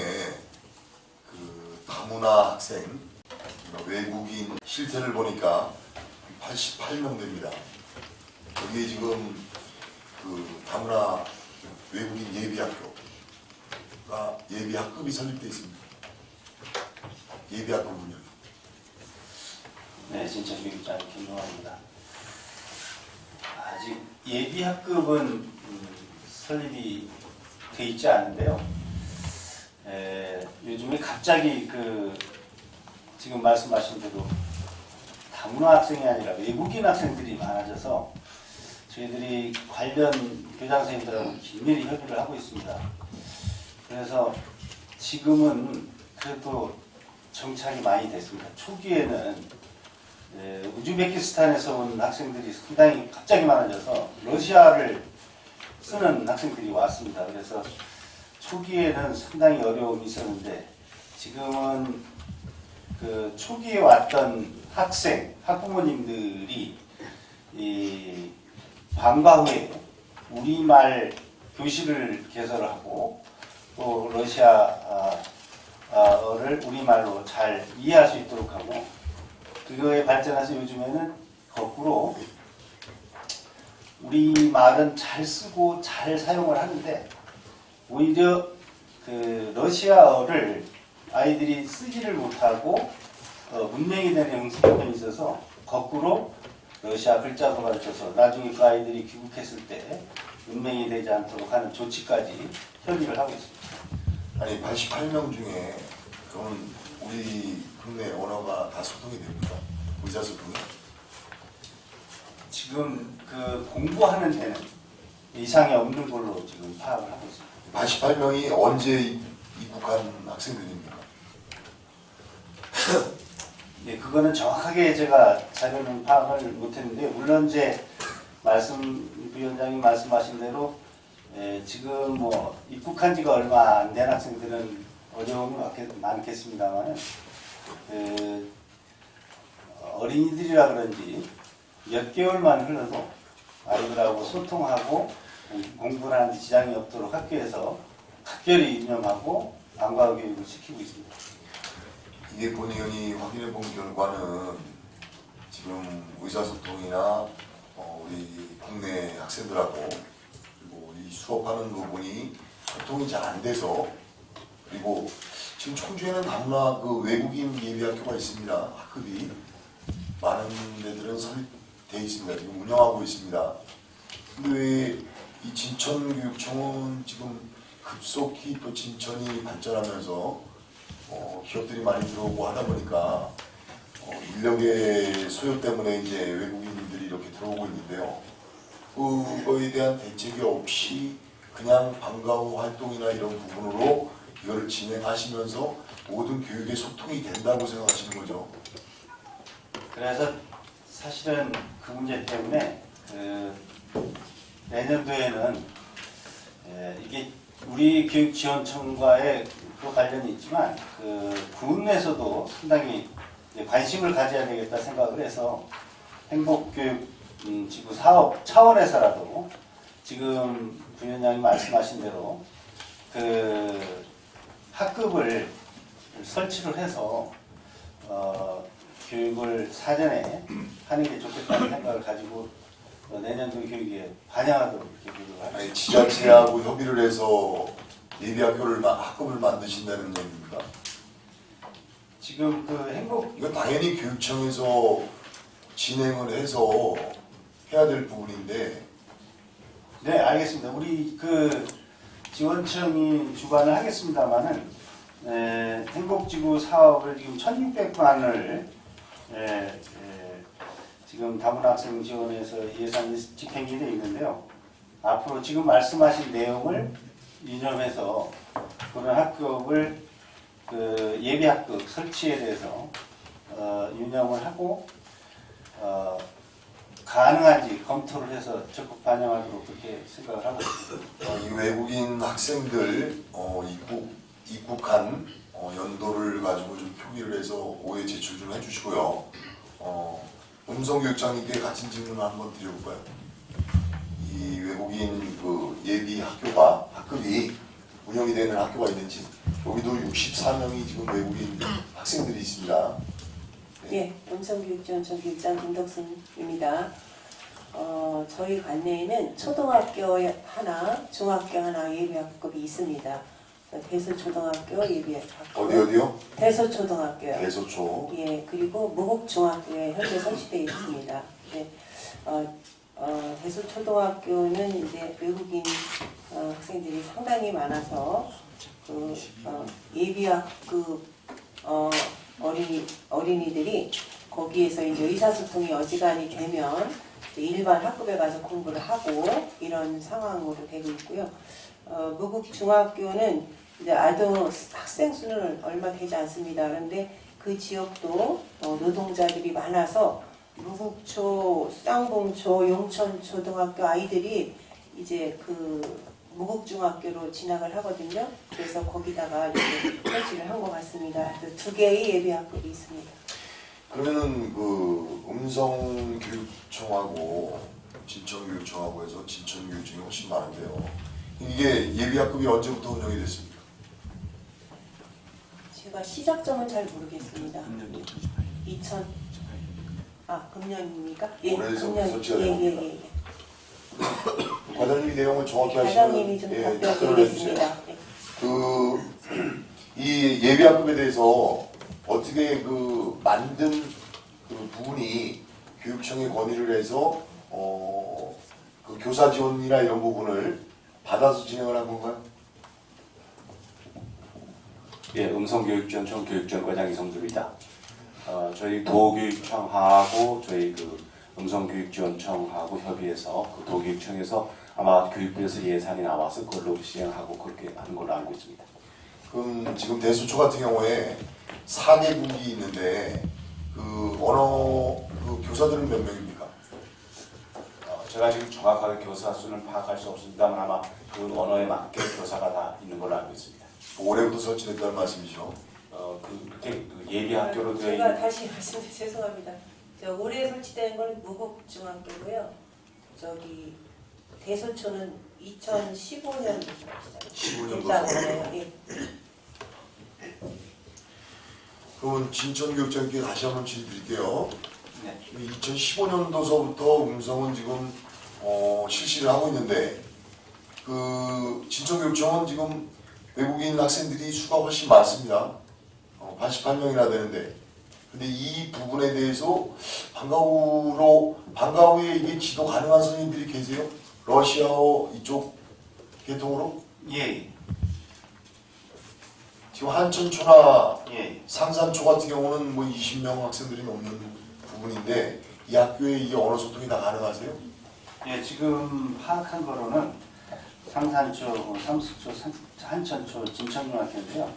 중에 그 다문화 학생, 외국인 실태를 보니까 88명 됩니다. 여기에 지금 그 다문화 외국인 예비학교가 예비학급이 설립되어 있습니다. 예비학급은요? 네, 진짜 교육장 김동환입니다. 아직 예비학급은 설립이 돼 있지 않은데요. 요즘에 갑자기 지금 말씀하신 대로 다문화 학생이 아니라 외국인 학생들이 많아져서 저희들이 관련 교장 선생님들하고 긴밀히 협의를 하고 있습니다. 그래서 지금은 그래도 정착이 많이 됐습니다. 초기에는 우즈베키스탄에서 온 학생들이 상당히 갑자기 많아져서 러시아를 쓰는 학생들이 왔습니다. 그래서 초기에는 상당히 어려움이 있었는데 지금은 그 초기에 왔던 학부모님들이 이 방과 후에 우리말 교실을 개설하고 또 러시아어를 우리말로 잘 이해할 수 있도록 하고 그거에 발전해서 요즘에는 거꾸로 우리말은 잘 쓰고 잘 사용을 하는데 오히려 그 러시아어를 아이들이 쓰지를 못하고 문맹이 되는 형편이 있어서 거꾸로 러시아 글자도 가르쳐서 나중에 그 아이들이 귀국했을 때 문맹이 되지 않도록 하는 조치까지 협의를 하고 있습니다. 아니 88명 중에 그러면 우리 국내 언어가 다 소통이 됩니까? 의사소통이? 지금 그 공부하는 데는 이상이 없는 걸로 지금 파악을 하고 있습니다. 88명이 언제 입국한 학생들입니까? 네, 그거는 정확하게 제가 자료는 파악을 못했는데 물론 이제 부위원장이 말씀하신 대로 지금 뭐 입국한 지가 얼마 안 된 학생들은 어려움이 많겠습니다만 어린이들이라 그런지 몇 개월만 흘러도 아이들하고 소통하고 공부를 하는 데 지장이 없도록 학교에서 각별히 유념하고 방과후 교육을 시키고 있습니다. 이게 본의원이 확인해 본 결과는 지금 의사소통이나 우리 국내 학생들하고 그리고 이 수업하는 부분이 소통이 잘 안 돼서 그리고 지금 청주에는 다문화 그 외국인 예비학교가 있습니다. 학급이 많은 데들은 설립되어 있습니다. 지금 운영하고 있습니다. 근데 왜 이 진천교육청은 지금 급속히 또 진천이 발전하면서 기업들이 많이 들어오고 하다 보니까 인력의 소요 때문에 이제 외국인들이 이렇게 들어오고 있는데요. 그거에 대한 대책이 없이 그냥 방과 후 활동이나 이런 부분으로 이거를 진행하시면서 모든 교육의 소통이 된다고 생각하시는 거죠? 그래서 사실은 그 문제 때문에 내년도에는 이게 우리 교육지원청과의 그 관련이 있지만 국내에서도 상당히 관심을 가져야 되겠다 생각을 해서 행복교육지구 사업 차원에서라도 지금 부위원장이 말씀하신 대로 학급을 설치를 해서 교육을 사전에 하는 게 좋겠다는 생각을 가지고 내년도 교육에 반영하도록 이렇게 노력을 하겠습니다. 아니, 지자체하고 협의를 해서 예비학교를 학급을 만드신다는 얘기입니까? 지금 이건 당연히 교육청에서 진행을 해서 해야 될 부분인데. 네, 알겠습니다. 우리 지원청이 주관을 하겠습니다만은 행복지구 사업을 지금 1,600만을 지금 다문화 학생 지원에서 예산이 집행이 되어 있는데요. 앞으로 지금 말씀하신 내용을 유념해서 그런 학급을 예비학급 설치에 대해서 유념을 하고 가능한지 검토를 해서 적극 반영하도록 그렇게 생각을 하고 있습니다. 이 외국인 학생들 입국한 연도를 가지고 좀 표기를 해서 오해 제출 좀 해주시고요. 음성교육장님께 같은 질문을 한번 드려볼까요? 이 외국인 예비 학급이 운영이 되는 학교가 있는지. 여기도 64명이 지금 외국인 학생들이 있습니다. 예, 음성교육지원청 교육장 김덕순입니다. 저희 관내에는 초등학교 하나, 중학교 하나 예비학급이 있습니다. 대소초등학교 예비학급. 어디요? 대소초등학교요. 대소초. 예, 그리고 무국중학교에 현재 설치되어 있습니다. 예, 대소초등학교는 이제 외국인 학생들이 상당히 많아서 예비학급 어린이들이 거기에서 이제 의사소통이 어지간히 되면 이제 일반 학급에 가서 공부를 하고 이런 상황으로 되고 있고요. 무국중학교는 이제 학생 수는 얼마 되지 않습니다. 그런데 그 지역도 노동자들이 많아서 무국초, 쌍봉초, 용천초등학교 아이들이 이제 그 무국중학교로 진학을 하거든요. 그래서 거기다가 이제 설치를 한 것 같습니다. 그 2개의 예비학급이 있습니다. 그러면은 그 음성교육청하고 진천교육청하고 해서 진천교육청이 훨씬 많은데요. 이게 예비학급이 언제부터 운영이 됐습니까? 제가 시작점은 잘 모르겠습니다. 2000 금년입니까? 예, 올해에서 금년. 설치가 된 예. 과장님이 내용을 정확히 과장님이 좀 하시면 답변 드리겠습니다. 예. 이 예비학급에 대해서 어떻게 그 만든 그 부분이 교육청에 건의를 해서 그 교사 지원이나 이런 부분을 받아서 진행을 한 건가요? 예, 음성교육지원청 교육전과장 이성주입니다. 저희 도교육청하고 저희 그 음성교육지원청하고 협의해서 그 도교육청에서 아마 교육부에서 예산이 나와서 그걸로 시행하고 그렇게 하는 걸로 알고 있습니다. 그럼 지금 대수초 같은 경우에 4개국이 있는데 그 언어 그 교사들은 몇 명입니까? 제가 지금 정확하게 교사 수는 파악할 수 없습니다만 아마 그 언어에 맞게 교사가 다 있는 걸로 알고 있습니다. 올해부터 설치됐다는 말씀이죠. 그렇게 그 예비 학교로 되어 제가 있는 다시 말씀드려 죄송합니다. 올해 설치된 건 무국중학교고요. 저기 대소초는 2015년 15년도. 예. 그러면 진천교육장께 다시 한번 질의드릴게요. 네. 2015년도서부터 음성은 지금 실시를 하고 있는데 그 진천교육청은 지금 외국인 학생들이 수가 훨씬 많습니다. 88명이나 되는데 근데 이 부분에 대해서 방과후에 이게 지도 가능한 선생님들이 계세요? 러시아어 이쪽 계통으로? 예. 지금 한천초나 예. 상산초 같은 경우는 뭐 20명 학생들이 넘는 부분인데 이 학교에 이게 언어 소통이 다 가능하세요? 예, 지금 파악한 거로는 상산초, 삼수초, 한천초, 진천중학교인데요.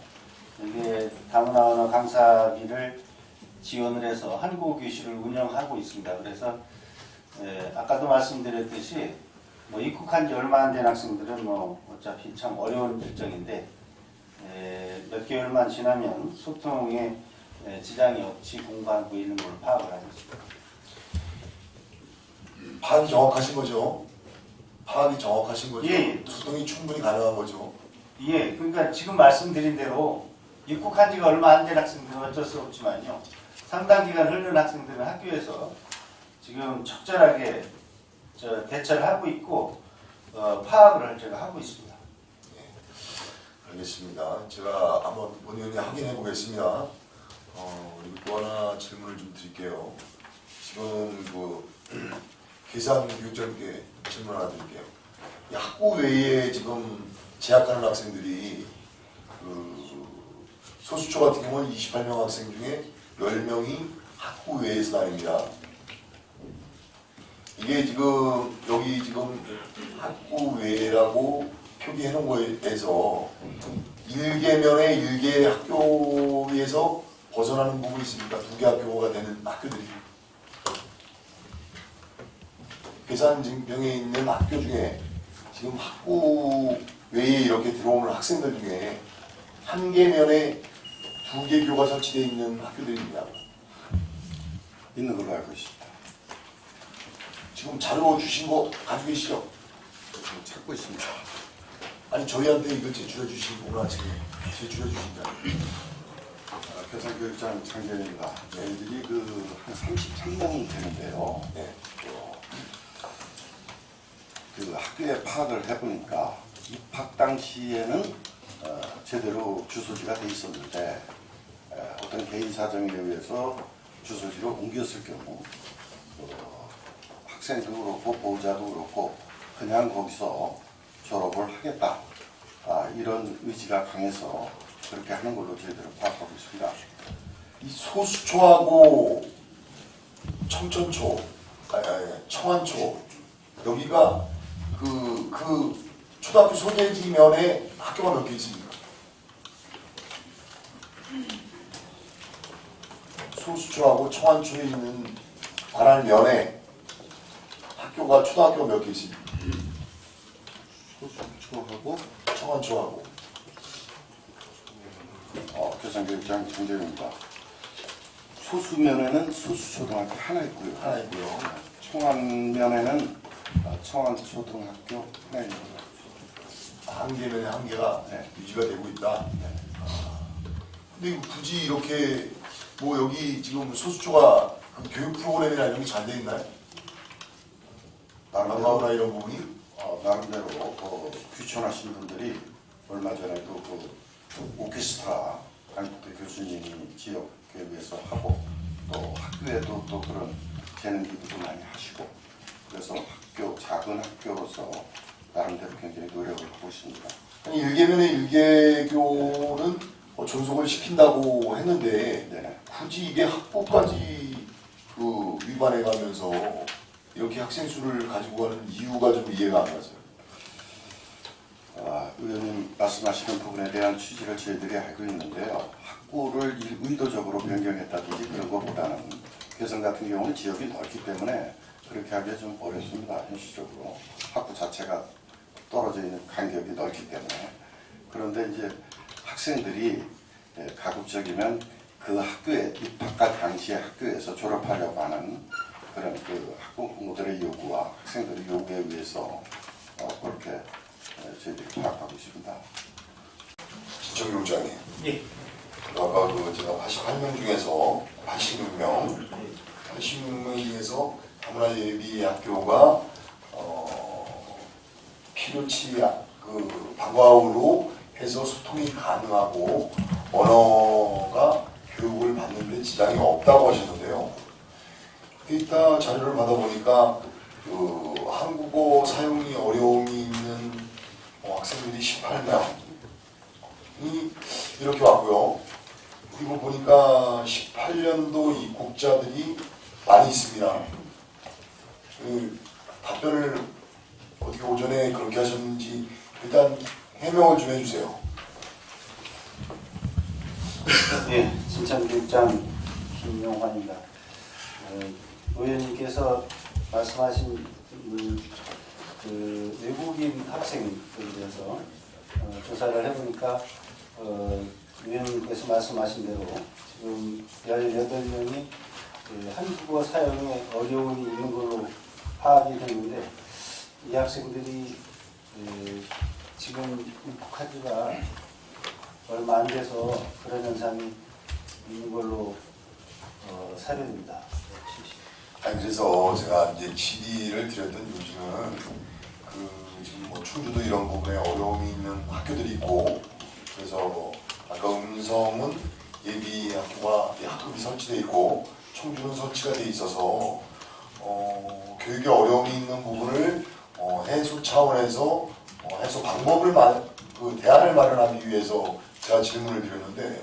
이게 다문화 언어 강사비를 지원을 해서 한국어 교실을 운영하고 있습니다. 그래서 아까도 말씀드렸듯이 뭐 입국한 지 얼마 안 된 학생들은 뭐 어차피 참 어려운 일정인데 몇 개월만 지나면 소통에 지장이 없이 공부하고 있는 걸 파악을 하고 있습니다. 파악이 정확하신 거죠? 파악이 정확하신 거죠? 예. 소통이 충분히 가능한 거죠? 예, 그러니까 지금 말씀드린 대로 입국한 지가 얼마 안 된 학생들은 어쩔 수 없지만요. 상당 기간 흐르는 학생들은 학교에서 지금 적절하게 대처를 하고 있고 파악을 제가 하고 있습니다. 알겠습니다. 제가 한번 본의원이 확인해 보겠습니다. 그리고 또 하나 질문을 좀 드릴게요. 지금 그 계산교육장님께 질문 하나 드릴게요. 이 학부 외에 지금 재학하는 학생들이 그 소수초 같은 경우는 28명 학생 중에 10명이 학부 외에서 다닙니다. 이게 지금 여기 지금 학부 외라고 표기해 놓은 거에 대해서 일개면에 일개 학교에서 벗어나는 부분이 있습니까? 2개 학교가 되는 학교들이 계산증병에 있는 학교 중에 지금 학부 외에 이렇게 들어오는 학생들 중에 1개면에 2개 교가 설치되어 있는 학교들입니다. 있는 걸로 알고 있습니다. 지금 자료 주신 거 가지고 계시죠? 찾고 있습니다. 아니 저희한테 이거 제출해 주신 거구나 지금 제출해 주신다. 교사교육장 장재입니다. 저희들이 한 33명이 되는데요. 네. 그 학교에 파악을 해보니까 입학 당시에는 제대로 주소지가 돼 있었는데 어떤 개인 사정에 의해서 주소지를 옮겼을 경우 학생도 그렇고 보호자도 그렇고 그냥 거기서 졸업을 하겠다 이런 의지가 강해서 그렇게 하는 걸로 저희들은 파악하고 있습니다. 이 소수초하고 청천초, 청안초 여기가 그 초등학교 소재지면에 학교가 몇 개 있습니까? 소수초하고 청안초에 있는 관할 면에 학교가 초등학교가 몇 개 있습니까? 소수초하고 청안초하고 교사교육장 장재입니다. 소수면에는 소수초등학교 하나 있고요. 하나 있고요. 청안면에는 청안초등학교 하나 있고요. 한 개면에 한 개가 네. 유지가 되고 있다. 근데 굳이 이렇게 뭐 여기 지금 소수초가 그 교육 프로그램이나 이런 게 잘 돼 있나요? 방과후나 이런 부분이? 나름대로 귀촌하신 분들이 얼마 전에도 오케스트라 한국대 교수님이 지역에 위해서 하고 또 학교에도 또 그런 재능 기부도 많이 하시고 그래서 작은 학교로서 나름대로 굉장히 노력을 하고 있습니다. 아니 일개면에 일개교는 존속을 시킨다고 했는데 네. 굳이 이게 학부까지 위반해가면서 이렇게 학생 수를 가지고 가는 이유가 좀 이해가 안 가서요. 의원님 말씀하시는 부분에 대한 취지를 저희들이 알고 있는데요. 학구를 의도적으로 변경했다든지 그런 것보다는 개성 같은 경우는 지역이 넓기 때문에 그렇게 하기가 좀 어렵습니다. 현실적으로 학구 자체가 떨어져 있는 간격이 넓기 때문에. 그런데 이제 학생들이 가급적이면 그 학교에 입학할 당시에 학교에서 졸업하려고 하는 그런 학부모들의 요구와 학생들의 요구에 의해서 그렇게 저희들이 파악하고 있습니다. 진청교육장님. 예. 아까 제가 88명 중에서 86명 중에서 다문화 예비 학교가 필요치 방과후로 해서 소통이 가능하고 언어가 교육을 받는 데 지장이 없다고 하셨는데요. 이따 자료를 받아보니까 한국어 사용이 어려움이 있는 학생들이 18명이 이렇게 왔고요. 그리고 보니까 18년도 입국자들이 많이 있습니다. 답변을 어떻게 오전에 그렇게 하셨는지 일단 해명을 좀 해주세요. 예, 진천교육장 김용환입니다. 의원님께서 말씀하신 그 외국인 학생들에 대해서 조사를 해보니까 의원님께서 말씀하신 대로 지금 18명이 한국어 사용에 어려움이 있는 걸로 파악이 됐는데 이 학생들이 지금 입국한 지가 얼마 안 돼서 그런 현상이 있는 걸로 사례입니다. 아니 그래서 제가 이제 질의를 드렸던 요지는 지금 뭐 충주도 이런 부분에 어려움이 있는 학교들이 있고 그래서 아까 음성은 예비 학급이 설치돼 있고 청주는 설치가 돼 있어서 교육에 어려움이 있는 부분을 해소 차원에서 해소 방법을 대안을 마련하기 위해서 제가 질문을 드렸는데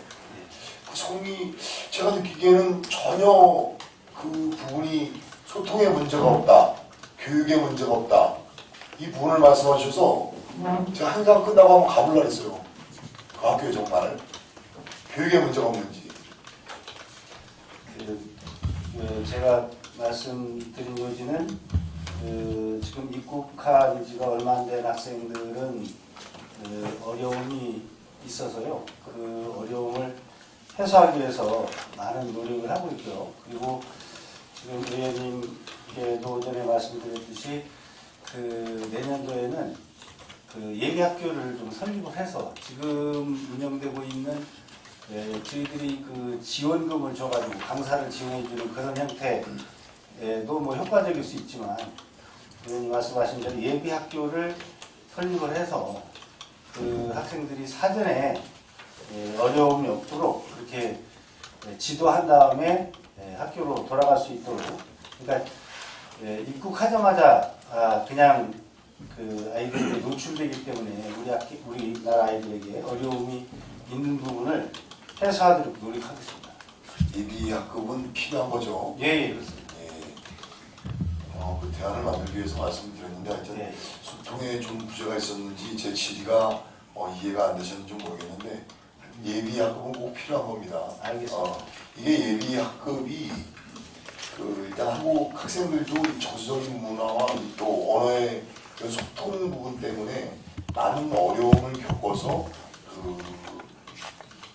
그 소음이 제가 느끼기에는 전혀 그 부분이 소통에 문제가 없다, 교육에 문제가 없다 이 부분을 말씀하셔서 제가 항상 끝나고 한번 가보려고 했어요. 그 학교에 정말 교육에 문제가 없는지. 제가 말씀드린 요지는 지금 입국한 지가 얼마 안 된 학생들은 어려움이 있어서요. 그 어려움을 해소하기 위해서 많은 노력을 하고 있고요. 그리고 지금 의원님께도 전에 말씀드렸듯이 그 내년도에는 그 예비학교를 좀 설립을 해서 지금 운영되고 있는 저희들이 그 지원금을 줘가지고 강사를 지원해주는 그런 형태도 뭐 효과적일 수 있지만 의원님 말씀하신 대로 예비학교를 설립을 해서 그 학생들이 사전에 어려움이 없도록 그렇게 지도한 다음에 학교로 돌아갈 수 있도록 그러니까 입국하자마자 그냥 그 아이들에게 노출되기 때문에 우리나라 아이들에게 어려움이 있는 부분을 해소하도록 노력하겠습니다. 예비학급은 필요한 거죠. 예, 그렇습니다. 그 대안을 만들기 위해서 말씀드렸는데 하여튼 예. 소통에 좀 부재가 있었는지 제 질의가 이해가 안 되셨는지 모르겠는데 예비학급은 꼭 필요한 겁니다. 알겠습니다. 이게 예비학급이 일단 한국 학생들도 정서적인 문화와 또 언어의 그 소통 부분 때문에 많은 어려움을 겪어서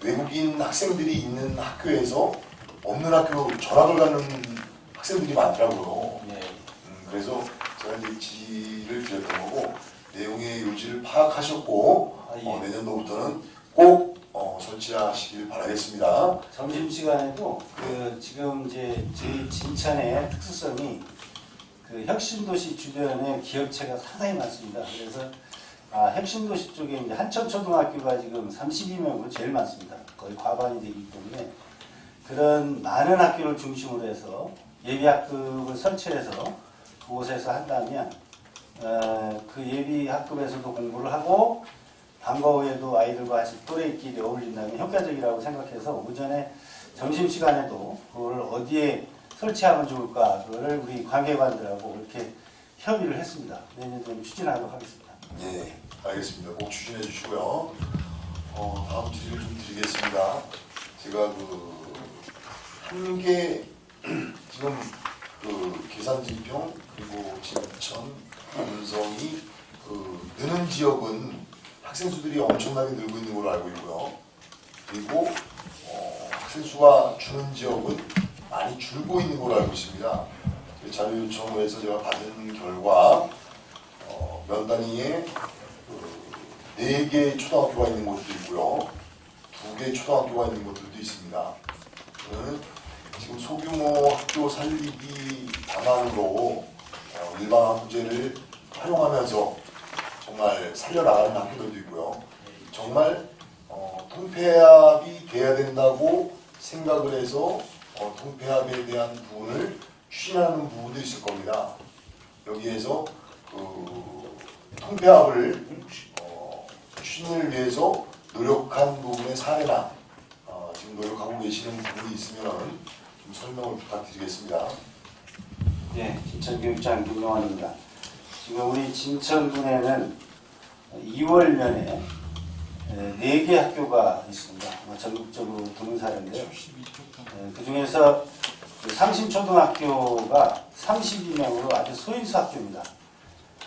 외국인 학생들이 있는 학교에서 없는 학교로 전학을 가는 학생들이 많더라고요. 네. 그래서 제가 이제 지를 드렸던 거고 내용의 요지를 파악하셨고 예. 내년도부터는 꼭 설치하시길 바라겠습니다. 점심시간에도 지금 이제 저희 진천의 특수성이 그 혁신도시 주변에 기업체가 상당히 많습니다. 그래서 혁신도시 쪽에 이제 한천초등학교가 지금 32명으로 제일 많습니다. 거의 과반이 되기 때문에 그런 많은 학교를 중심으로 해서 예비학급을 설치해서 그곳에서 한다면 그 예비학급에서도 공부를 하고 방과 후에도 아이들과 같이 또래끼리 어울린다면 효과적이라고 생각해서 오전에 점심시간에도 그걸 어디에 설치하면 좋을까 그거를 우리 관계관들하고 이렇게 협의를 했습니다. 내년도에 추진하도록 하겠습니다. 예, 알겠습니다. 꼭 추진해 주시고요. 다음 질의를 좀 드리겠습니다. 제가 한개 지금 계산진평 그리고 진천, 음성이 느는 지역은 학생 수들이 엄청나게 늘고 있는 걸로 알고 있고요. 그리고 학생 수가 주는 지역은 많이 줄고 있는 걸로 알고 있습니다. 자료 요청을 해서 제가 받은 결과 면 단위에 4개 초등학교가 있는 곳도 있고요. 2개 초등학교가 있는 곳들도 있습니다. 지금 소규모 학교 살리기 방안으로 일반 학부제를 활용하면서 정말 살려나가는 학교들도 있고요. 정말 통폐합이 돼야 된다고 생각을 해서 통폐합에 대한 부분을 추진하는 부분도 있을 겁니다. 여기에서 통폐합을 추진을 위해서 노력한 부분의 사례나 지금 노력하고 계시는 부분이 있으면 좀 설명을 부탁드리겠습니다. 네, 진천교육장 김용환입니다. 지금 우리 진천군에는 2월면에 4개 학교가 있습니다. 전국적으로 드문 사례인데요. 그 중에서 상신초등학교가 32명으로 아주 소인수 학교입니다.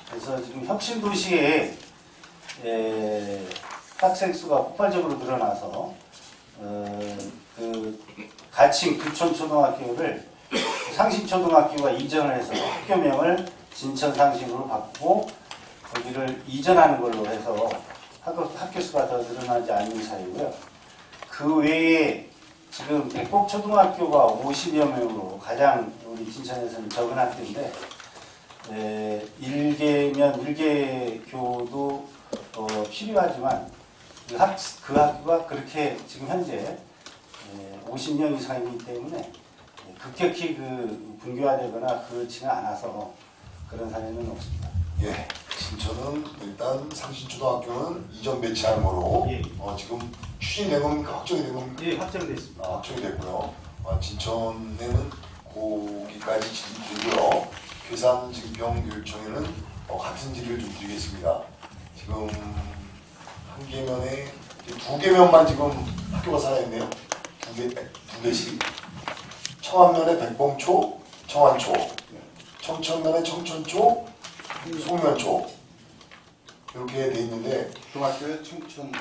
그래서 지금 혁신도시에 학생 수가 폭발적으로 늘어나서 그 가칭 규천초등학교를 상신초등학교가 이전을 해서 학교명을 진천상신으로 바꾸고 거기를 이전하는 걸로 해서 학교 수가 더 늘어나지 않는 사이고요. 그 외에 지금 백곡초등학교가 50여 명으로 가장 우리 진천에서는 적은 학교인데 1개면 1개교도 필요하지만 그 학교가 그렇게 지금 현재 50명 이상이기 때문에 급격히 분교화되거나 그렇지는 않아서 그런 사례는 없습니다. 예, 진천은 일단 상신초등학교는 이전 배치하는 거로 예. 지금 추진된 겁니까? 확정이 된 겁니까? 예, 확정돼 있습니다. 확정이 됐고요. 진천에는 거기까지 질의드리고요. 계산진평교육청에는 같은 질의를 좀 드리겠습니다. 지금 한 개면에 2개면만 지금 학교가 살아있네요. 두 개씩. 청안면에 백봉초, 청안초, 청천면에 청천초, 송면초 이렇게 돼 있는데 중학교에 청천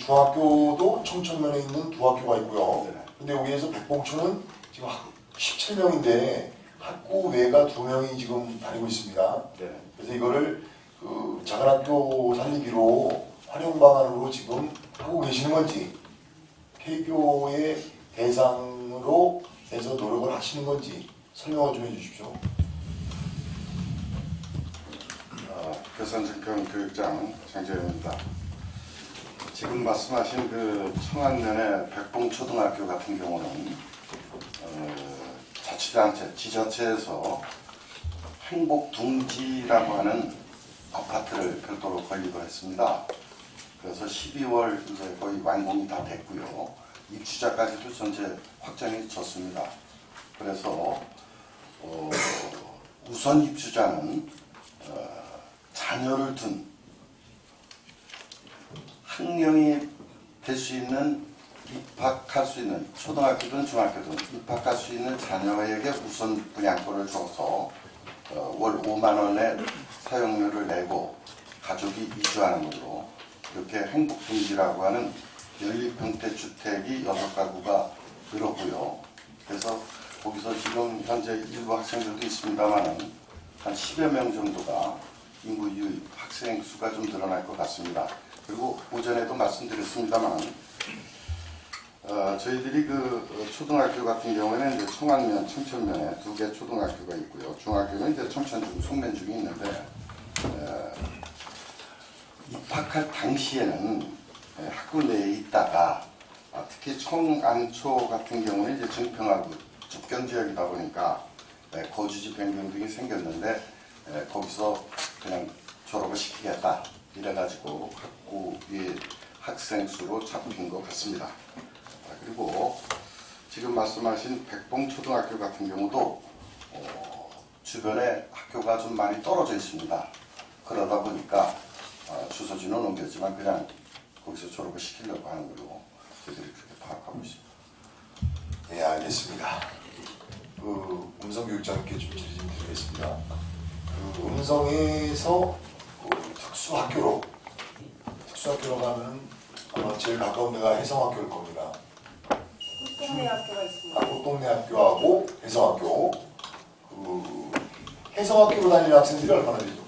중학교도 청천면에 있는 2학교가 있고요. 근데 여기에서 백봉초는 지금 17명인데 학구 외가 2명이 지금 다니고 있습니다. 네. 그래서 이거를 그 작은 학교 살리기로 활용 방안으로 지금 하고 계시는 건지, 폐교의 대상으로 해서 노력을 하시는 건지 설명을 좀 해주십시오. 교산증평교육장 장재현입니다. 지금 말씀하신 그 청안면의 백봉초등학교 같은 경우는 자치단체, 지자체에서 행복둥지라고 하는 아파트를 별도로 건립을 했습니다. 그래서 12월 이제 거의 완공이 다 됐고요. 입주자까지도 전체 확정이 졌습니다. 그래서 우선 입주자는 자녀를 둔 학령이 될 수 있는, 입학할 수 있는, 초등학교든 중학교든 입학할 수 있는 자녀에게 우선 분양권을 줘서 월 5만 원의 사용료를 내고 가족이 이주하는 걸로 이렇게 행복둥지라고 하는 연립형태 주택이 6가구가 늘었고요. 그래서 거기서 지금 현재 일부 학생들도 있습니다만 한 10여 명 정도가 인구 유입 학생 수가 좀 늘어날 것 같습니다. 그리고 오전에도 말씀드렸습니다만 저희들이 그 초등학교 같은 경우에는 이제 청안면, 청천면에 2개 초등학교가 있고요. 중학교는 이제 청천중, 송면중이 있는데 입학할 당시에는 학교 내에 있다가 특히 청안초 같은 경우는 이제 증평하고 접경 지역이다 보니까 거주지 변경 등이 생겼는데 거기서 그냥 졸업을 시키겠다 이래가지고 학구의 학생 수로 잡힌 것 같습니다. 그리고 지금 말씀하신 백봉초등학교 같은 경우도 주변에 학교가 좀 많이 떨어져 있습니다. 그러다 보니까 주소지는 옮겼지만 그냥 거기서 졸업을 시키려고 하는 걸로 저희들이 그렇게 파악하고 있습니다. 네, 알겠습니다. 그 음성교육장님께 좀 질의 좀 드리겠습니다. 그 음성에서 그 특수학교로 가면 아마 제일 가까운 데가 혜성학교일 겁니다. 꽃동네 학교가 있습니다. 꽃동네 학교하고 혜성학교. 그 혜성학교로 다니는 학생들이 얼마나 되죠?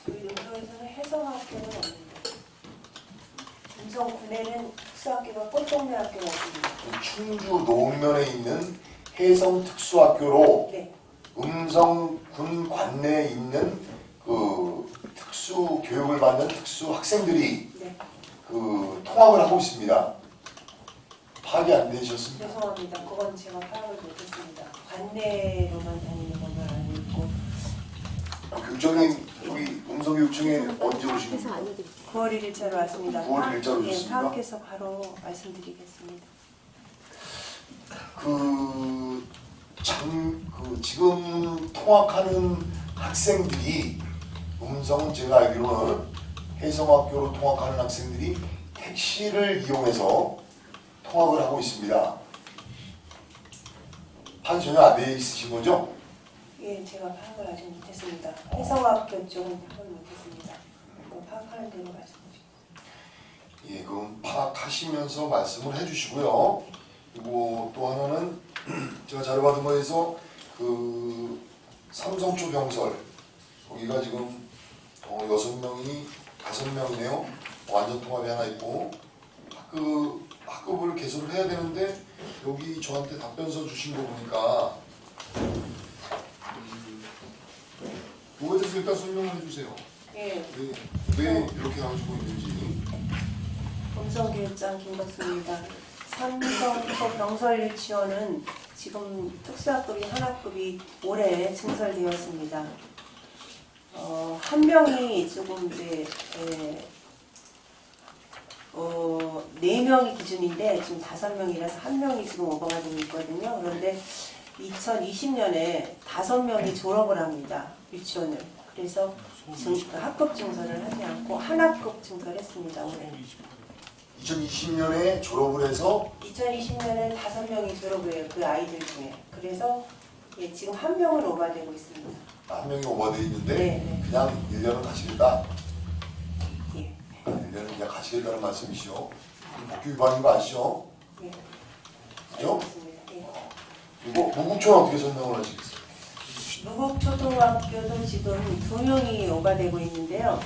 저희 음성에서는 혜성학교는 없는데 음성 군에는 특수학교가 꽃동네 학교가 있습니다. 충주 노원면에 있는 혜성 특수학교로 네. 음성군 관내에 있는 그 특수 교육을 받는 특수 학생들이 네. 그 통학을 하고 있습니다. 파악이 안 되셨습니까? 죄송합니다. 그건 제가 파악을 못했습니다. 관내로만 다니는 것만 알고 있고 교육장님 여기 음성교육청에 언제 오신 거예요? 9월 1일자로 왔습니다. 9월 1일자로 예, 오셨습니까? 파악해서 바로 말씀드리겠습니다. 지금 통학하는 학생들이 음성은 제가 알기로는 혜성학교로 통학하는 학생들이 택시를 이용해서 통학을 하고 있습니다. 파악이 전혀 안 돼 있으신 거죠? 예, 제가 파악을 아직 못했습니다. 혜성학교 쪽은 파악을 못했습니다. 그거 파악하는 대로 말씀드릴게요. 예, 그럼 파악하시면서 말씀을 해주시고요. 그리고 또 하나는 제가 자료받은 거에서 그 삼성초 병설 거기가 지금 6명이 5명이네요. 완전 통합이 하나 있고 학급을 개설을 해야 되는데 여기 저한테 답변서 주신 거 보니까 그거에 대해서 일단 설명을 해주세요. 예, 왜 이렇게 나와주고 있는지. 음성교육장 김덕수입니다. 삼성초 병설 유치원은 지금 특수학급이 하나급이 올해 증설되었습니다. 한 명이 조금 이제 4명이 기준인데 지금 5명이라서 한 명이 지금 오버가 되고 있거든요. 그런데 2020년에 5명이 졸업을 합니다. 유치원을. 그래서 학급 증설을 하지 않고 한학급 증설했습니다. 올해. 2020년에 졸업을 해서 2020년에 5명이 졸업을 해요. 그 아이들 중에. 그래서 예, 지금 한 명은 오버되고 있습니다. 한 명이 오버돼 있는데 네. 그냥 1년은 가시겠다. 예. 1년은 그냥 가시겠다는 말씀이시죠. 복귀 위반인 거 아시죠? 예. 그죠? 알겠습니다. 예. 그리고 무국초는 어떻게 설명을 하시겠어요? 무국초등학교도 지금 2명이 오가되고 있는데요.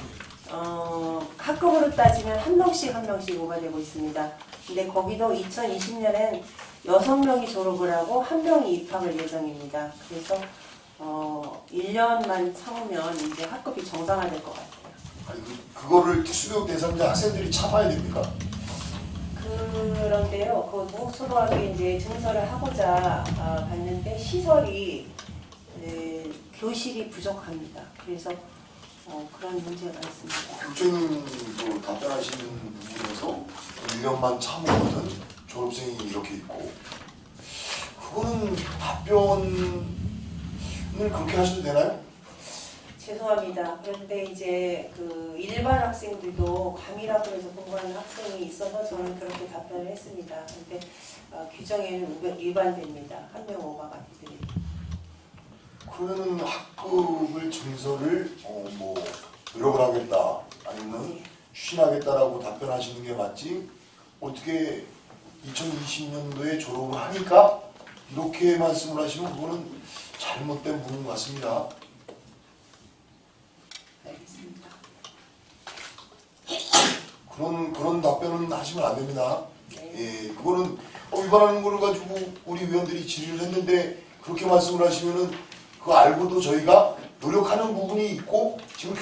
학급으로 따지면 한 명씩 오가되고 있습니다. 근데 거기도 2020년엔 6명이 졸업을 하고 1명이 입학을 예정입니다. 그래서 1년만 참으면 이제 학급이 정상화될 것 같아요. 아니, 그거를 특수교육 대상자 학생들이 참아야 됩니까? 그런데요, 그 무국초등학교에 이제 증설을 하고자 봤는데 시설이 교실이 부족합니다. 그래서 그런 문제가 있습니다. 교수님 그 답변하시는 부분에서 1년만 참으면 졸업생이 이렇게 있고 그거는 답변을 그렇게 하셔도 되나요? 죄송합니다. 그런데 이제 그 일반 학생들도 감이라고 해서 공부하는 학생이 있어서 저는 그렇게 답변을 했습니다. 그런데 규정에는 위반됩니다. 한 명 오바가 되더니. 그러면은 학급을 증설을 뭐 노력을 하겠다 아니면 추진하겠다라고 답변하시는 게 맞지 어떻게 2020년도에 졸업을 하니까 이렇게 말씀을 하시면 그거는 잘못된 부분 같습니다. 알겠습니다. 그런 답변은 하시면 안 됩니다. 네. 예, 그거는 위반하는 걸 가지고 우리 위원들이 질의를 했는데 그렇게 말씀을 하시면은 그거 알고도 저희가 노력하는 부분이 있고 지금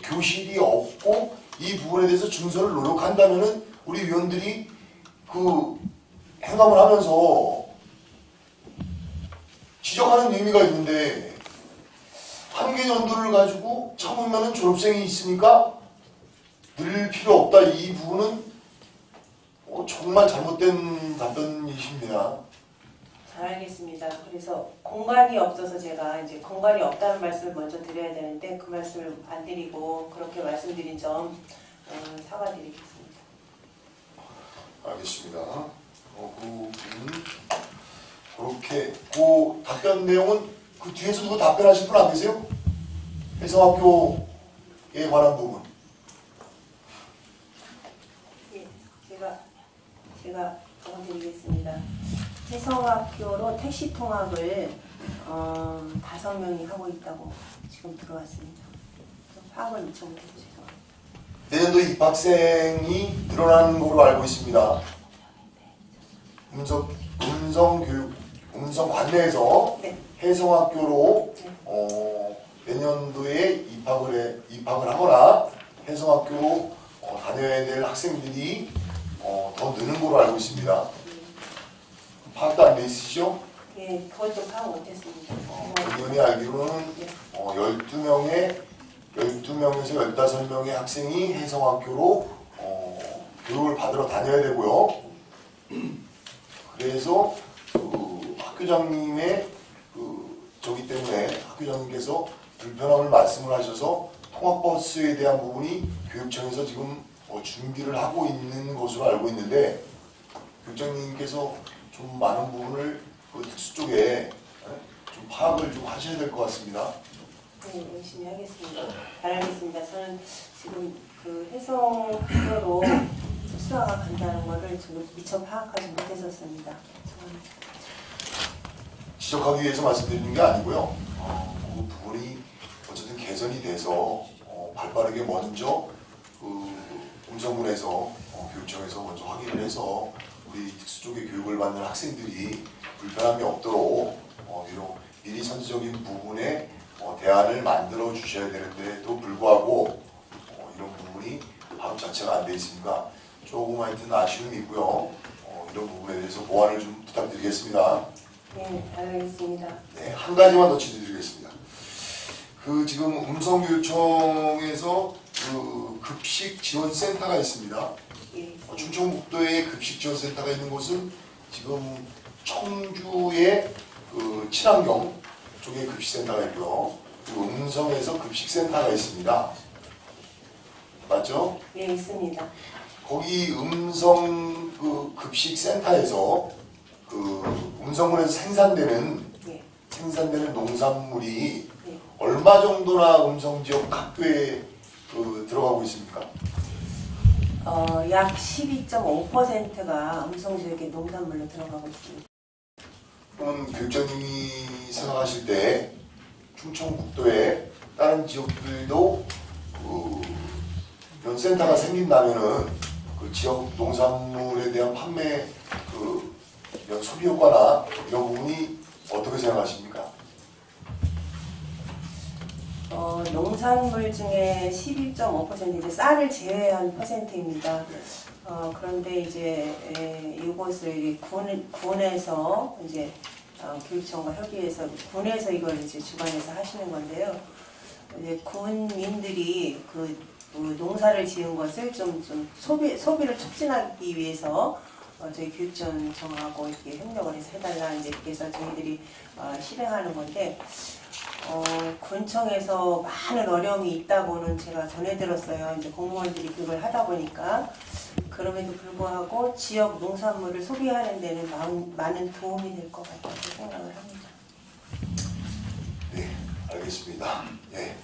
교실이 없고 이 부분에 대해서 증설을 노력한다면은 우리 위원들이 그 행함을 하면서 지적하는 의미가 있는데 한계 연도를 가지고 참으면은 졸업생이 있으니까 늘 필요 없다 이 부분은 정말 잘못된 답변이십니다. 잘 알겠습니다. 그래서 공간이 없어서 제가 이제 공간이 없다는 말씀을 먼저 드려야 되는데 그 말씀을 안 드리고 그렇게 말씀드린 점 사과드리겠습니다. 알겠습니다. 그 부분 그렇게 그 답변 내용은 그 뒤에서 누구 답변하실 분 안 계세요? 해성학교에 관한 부분. 예, 제가 드리겠습니다. 해성학교로 택시 통학을 5명이 하고 있다고 지금 들어왔습니다. 파악을 미처 못해서 죄송합니다. 내년도 입학생이 늘어나는 걸로 알고 있습니다. 음성 관내에서 네. 해성학교로 내년도에 입학을 하거나 해성학교로 다녀야 될 학생들이 더 느는 걸로 알고 있습니다. 파악도 안 돼 있으시죠? 예, 그것도 파악 못했습니다. 의원이 알기로는 12명에서 15명의 학생이 해성학교로 교육을 받으러 다녀야 되고요. 그래서 그 학교장님의 저기 때문에 학교장님께서 불편함을 말씀을 하셔서 통학버스에 대한 부분이 교육청에서 지금 준비를 하고 있는 것으로 알고 있는데 교육장님께서 좀 많은 부분을 그 특수 쪽에 좀 파악을 좀 하셔야 될 것 같습니다. 네, 열심히 하겠습니다. 잘하겠습니다. 저는 지금 그 해성으로 수화가 간다는 거를 지금 미처 파악하지 못했었습니다. 지적하기 위해서 말씀드리는 게 아니고요. 그 부분이 어쨌든 개선이 돼서 발빠르게 먼저 그 음성군에서 교육청에서 먼저 확인을 해서 우리 특수 쪽의 교육을 받는 학생들이 불편함이 없도록 미리 선제적인 부분에 대안을 만들어 주셔야 되는데도 불구하고 이런 부분이 파악 자체가 안 돼 있으니까 조금 하여튼 아쉬움이 있고요. 이런 부분에 대해서 보완을 좀 부탁드리겠습니다. 네, 알겠습니다. 네, 한 가지만 더 질의드리겠습니다. 그 지금 음성교육청에서 그 급식 지원센터가 있습니다. 예, 충청북도에 급식 지원센터가 있는 곳은 지금 청주의 그 친환경 쪽에 급식센터가 있고요. 그리고 음성에서 급식센터가 있습니다. 맞죠? 예, 있습니다. 거기 음성 그 급식센터에서 그 음성군에서 예, 생산되는 농산물이 예. 얼마 정도나 음성 지역 학교에 들어가고 있습니까? 약 12.5%가 음성 지역의 농산물로 들어가고 있습니다. 그러면 교육장님이 생각하실 때 충청북도의 다른 지역들도 이런 센터가 생긴다면은 그 지역 농산물에 대한 판매 이런 소비 효과나 이런 부분이 어떻게 생각하십니까? 농산물 중에 11.5% 이제 쌀을 제외한 퍼센트입니다. 그런데 이제 이것을 군에서 이제 교육청과 협의해서 군에서 이걸 이제 주관해서 하시는 건데요. 이제 군민들이 그 농사를 지은 것을 좀 소비를 촉진하기 위해서 저희 교육청하고 이렇게 협력을 해서 해달라 이제 그래서 저희들이 실행하는 건데. 군청에서 많은 어려움이 있다고는 제가 전해 들었어요. 이제 공무원들이 그걸 하다 보니까 그럼에도 불구하고 지역 농산물을 소비하는 데는 많은 도움이 될 것 같다고 생각을 합니다. 네, 알겠습니다. 예.